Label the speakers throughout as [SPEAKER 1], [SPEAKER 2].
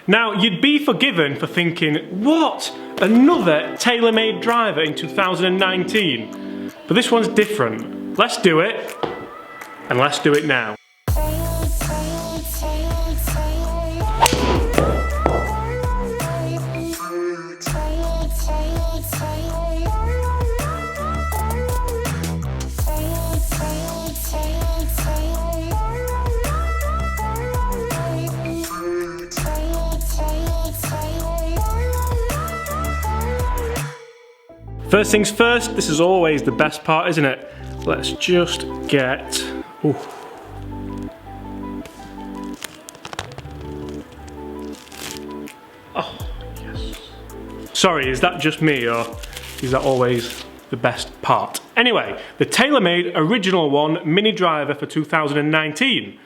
[SPEAKER 1] Now, you'd be forgiven for thinking, what? Another TaylorMade driver in 2019? But this one's different. Let's do it, and let's do it now. First things first, this is always the best part, isn't it? Let's just get... Ooh. Oh, yes. Sorry, is that just me, or is that always the best part? Anyway, the TaylorMade Original One mini driver for 2019.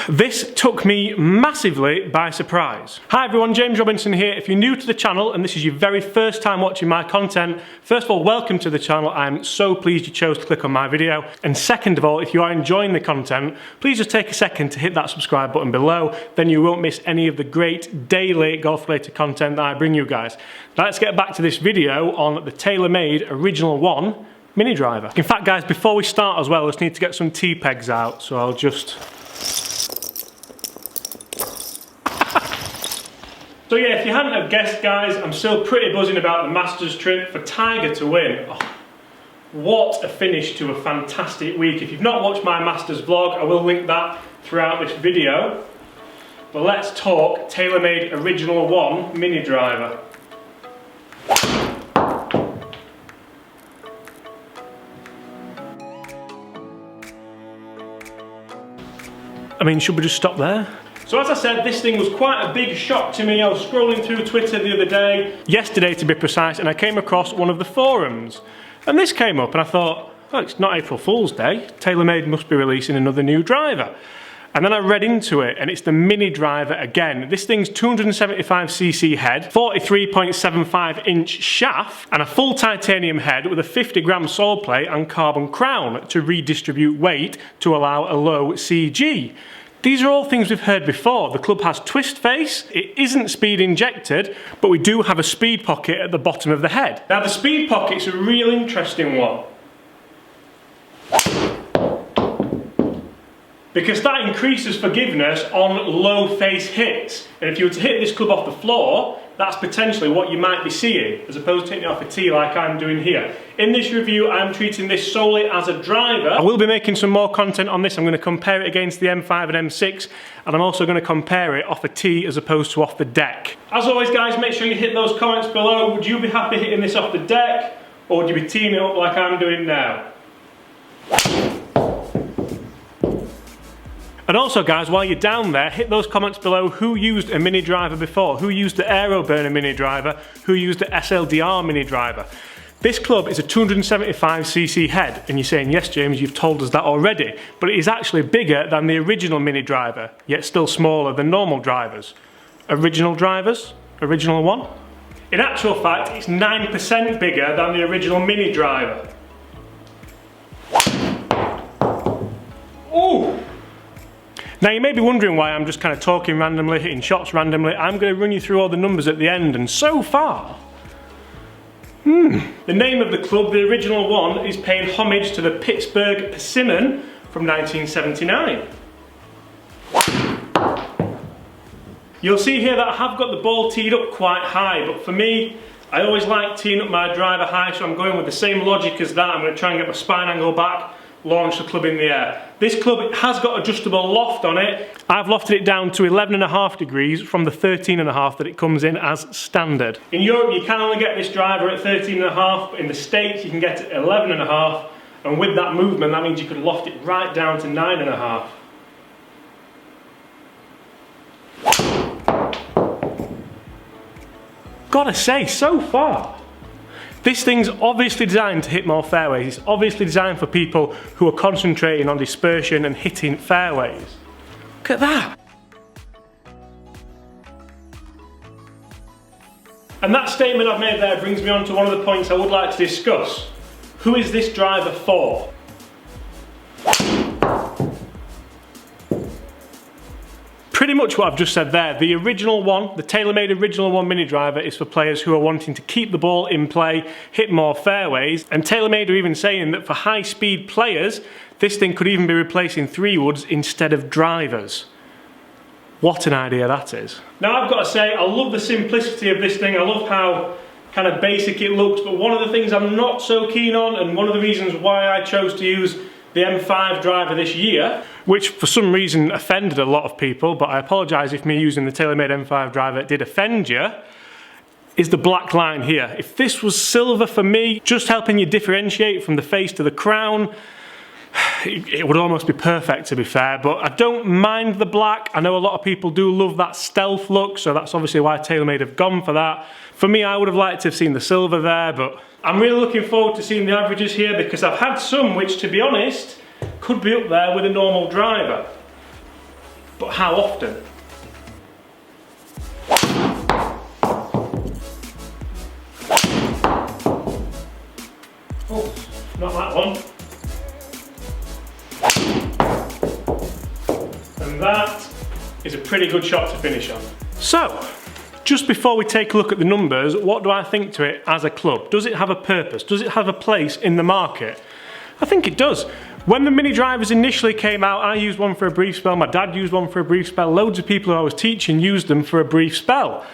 [SPEAKER 1] This took me massively by surprise. Hi everyone, James Robinson here. If you're new to the channel and this is your very first time watching my content, first of all, welcome to the channel. I'm so pleased you chose to click on my video. And second of all, if you are enjoying the content, please just take a second to hit that subscribe button below. Then you won't miss any of the great daily golf-related content that I bring you guys. Now let's get back to this video on the TaylorMade Original One mini driver. In fact, guys, before we start as well, I just need to get some T-pegs out. So I'll just... So yeah, if you hadn't have guessed, guys, I'm still pretty buzzing about the Masters trip for Tiger to win. Oh, what a finish to a fantastic week. If you've not watched my Masters vlog, I will link that throughout this video. But let's talk TaylorMade Original One mini driver. I mean, should we just stop there? So as I said, this thing was quite a big shock to me. I was scrolling through Twitter the other day, yesterday to be precise, and I came across one of the forums. And this came up and I thought, oh, it's not April Fool's Day. TaylorMade must be releasing another new driver. And then I read into it, and it's the mini driver again. This thing's 275cc head, 43.75 inch shaft, and a full titanium head with a 50-gram sole plate and carbon crown to redistribute weight to allow a low CG. These are all things we've heard before. The club has twist face, it isn't speed injected, but we do have a speed pocket at the bottom of the head. Now the speed pocket's a real interesting one, because that increases forgiveness on low face hits. And if you were to hit this club off the floor, that's potentially what you might be seeing, as opposed to hitting it off a tee like I'm doing here. In this review, I'm treating this solely as a driver. I will be making some more content on this. I'm going to compare it against the M5 and M6, and I'm also going to compare it off a tee as opposed to off the deck. As always, guys, make sure you hit those comments below. Would you be happy hitting this off the deck, or would you be teeing it up like I'm doing now? And also, guys, while you're down there, hit those comments below who used a mini driver before, who used the Aero Burner mini driver, who used the SLDR mini driver. This club is a 275cc head, and you're saying, yes, James, you've told us that already, but it is actually bigger than the original mini driver, yet still smaller than normal drivers. Original drivers? Original One? In actual fact, it's 9% bigger than the original mini driver. Ooh! Now you may be wondering why I'm just kind of talking randomly, hitting shots randomly. I'm going to run you through all the numbers at the end, and so far... The name of the club, the Original One, is paying homage to the Pittsburgh Persimmon from 1979. You'll see here that I have got the ball teed up quite high, but for me, I always like teeing up my driver high, so I'm going with the same logic as that. I'm going to try and get my spine angle back, launch the club in the air. This club has got adjustable loft on it. I've lofted it down to 11.5 degrees from the 13.5 that it comes in as standard. In Europe you can only get this driver at 13.5, but in the States you can get it at 11.5, and with that movement that means you could loft it right down to 9.5. Gotta say, so far, this thing's obviously designed to hit more fairways. It's obviously designed for people who are concentrating on dispersion and hitting fairways. Look at that. And that statement I've made there brings me on to one of the points I would like to discuss. Who is this driver for? Pretty much much what I've just said there. The original one, the TaylorMade Original One mini driver, is for players who are wanting to keep the ball in play, hit more fairways, and TaylorMade are even saying that for high-speed players, this thing could even be replacing 3-woods instead of drivers. What an idea that is. Now I've got to say, I love the simplicity of this thing. I love how kind of basic it looks, but one of the things I'm not so keen on, and one of the reasons why I chose to use the M5 driver this year, which for some reason offended a lot of people, but I apologise if me using the TaylorMade M5 driver did offend you, is the black line here. If this was silver for me, just helping you differentiate from the face to the crown, it would almost be perfect, to be fair, but I don't mind the black. I know a lot of people do love that stealth look, so that's obviously why TaylorMade have gone for that. For me, I would have liked to have seen the silver there, but I'm really looking forward to seeing the averages here, because I've had some which, to be honest, could be up there with a normal driver. But how often? Oh, not that one. And that is a pretty good shot to finish on. So, just before we take a look at the numbers, what do I think to it as a club? Does it have a purpose? Does it have a place in the market? I think it does. When the mini drivers initially came out, I used one for a brief spell, my dad used one for a brief spell, loads of people who I was teaching used them for a brief spell.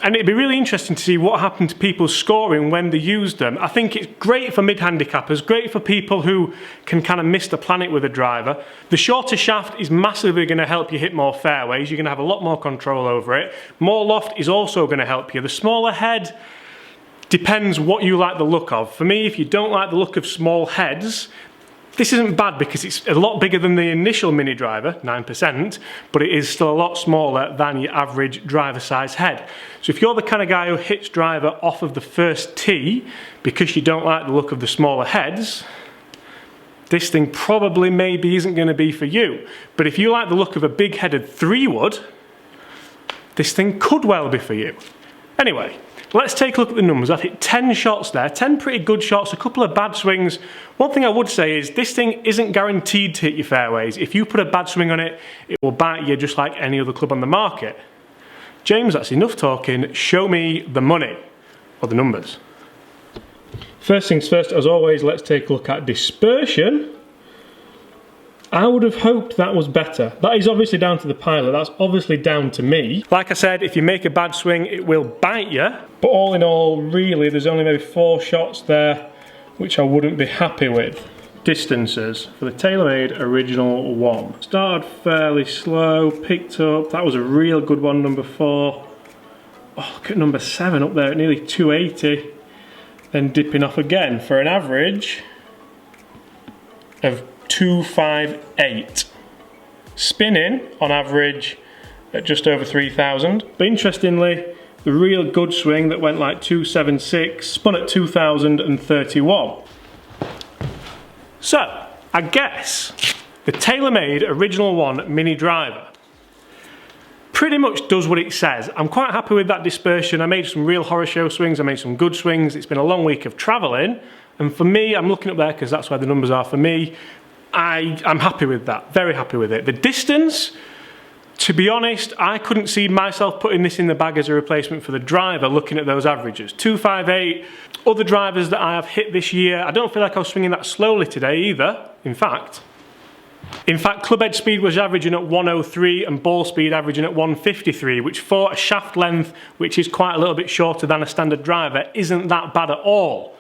[SPEAKER 1] And it'd be really interesting to see what happened to people's scoring when they used them. I think it's great for mid-handicappers, great for people who can kind of miss the planet with a driver. The shorter shaft is massively going to help you hit more fairways. You're going to have a lot more control over it. More loft is also going to help you. The smaller head depends what you like the look of. For me, if you don't like the look of small heads, this isn't bad because it's a lot bigger than the initial mini driver, 9%, but it is still a lot smaller than your average driver size head. So if you're the kind of guy who hits driver off of the first tee because you don't like the look of the smaller heads, this thing probably maybe isn't going to be for you. But if you like the look of a big-headed 3-wood, this thing could well be for you. Anyway, let's take a look at the numbers. I've hit 10 shots there, 10 pretty good shots, a couple of bad swings. One thing I would say is this thing isn't guaranteed to hit your fairways. If you put a bad swing on it, it will bite you just like any other club on the market. James, that's enough talking. Show me the money, or the numbers. First things first, as always, let's take a look at dispersion. I would have hoped that was better. That is obviously down to the pilot, that's obviously down to me. Like I said, if you make a bad swing, it will bite you. But all in all, really, there's only maybe 4 shots there, which I wouldn't be happy with. Distances for the TaylorMade Original One. Started fairly slow, picked up, that was a real good one, number 4. Oh, look at number 7 up there at nearly 280. Then dipping off again for an average of 258. Spinning on average at just over 3,000. But interestingly, the real good swing that went like 276 spun at 2,031. So, I guess the TaylorMade Original One mini driver pretty much does what it says. I'm quite happy with that dispersion. I made some real horror show swings, I made some good swings. It's been a long week of travelling, and for me, I'm looking up there because that's where the numbers are for me. I'm happy with that, very happy with it. The distance, to be honest, I couldn't see myself putting this in the bag as a replacement for the driver looking at those averages. 258, other drivers that I have hit this year, I don't feel like I was swinging that slowly today either, in fact. Club head speed was averaging at 103 and ball speed averaging at 153, which for a shaft length, which is quite a little bit shorter than a standard driver, isn't that bad at all.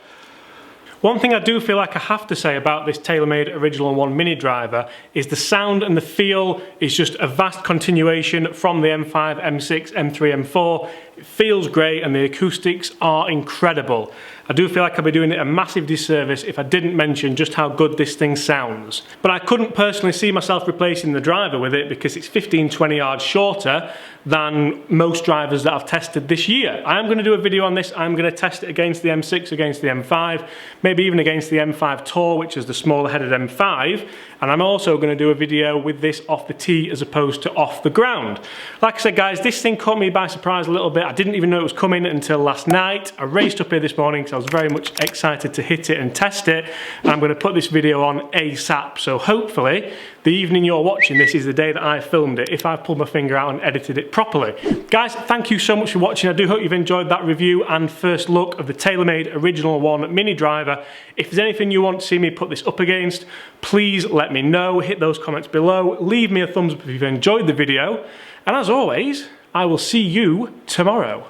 [SPEAKER 1] One thing I do feel like I have to say about this TaylorMade Original One mini driver is the sound and the feel is just a vast continuation from the M5, M6, M3, M4. It feels great and the acoustics are incredible. I do feel like I'd be doing it a massive disservice if I didn't mention just how good this thing sounds. But I couldn't personally see myself replacing the driver with it because it's 15-20 yards shorter than most drivers that I've tested this year. I am going to do a video on this. I'm going to test it against the M6, against the M5, maybe even against the M5 Tour, which is the smaller headed M5. And I'm also going to do a video with this off the tee as opposed to off the ground. Like I said, guys, this thing caught me by surprise a little bit. I didn't even know it was coming until last night. I raced up here this morning because I was very much excited to hit it and test it, and I'm going to put this video on ASAP. So hopefully the evening you're watching this is the day that I filmed it, if I've pulled my finger out and edited it properly. Guys, thank you so much for watching. I do hope you've enjoyed that review and first look of the TaylorMade Original One mini driver. If there's anything you want to see me put this up against, please let me know. Hit those comments below. Leave me a thumbs up if you've enjoyed the video. And as always, I will see you tomorrow.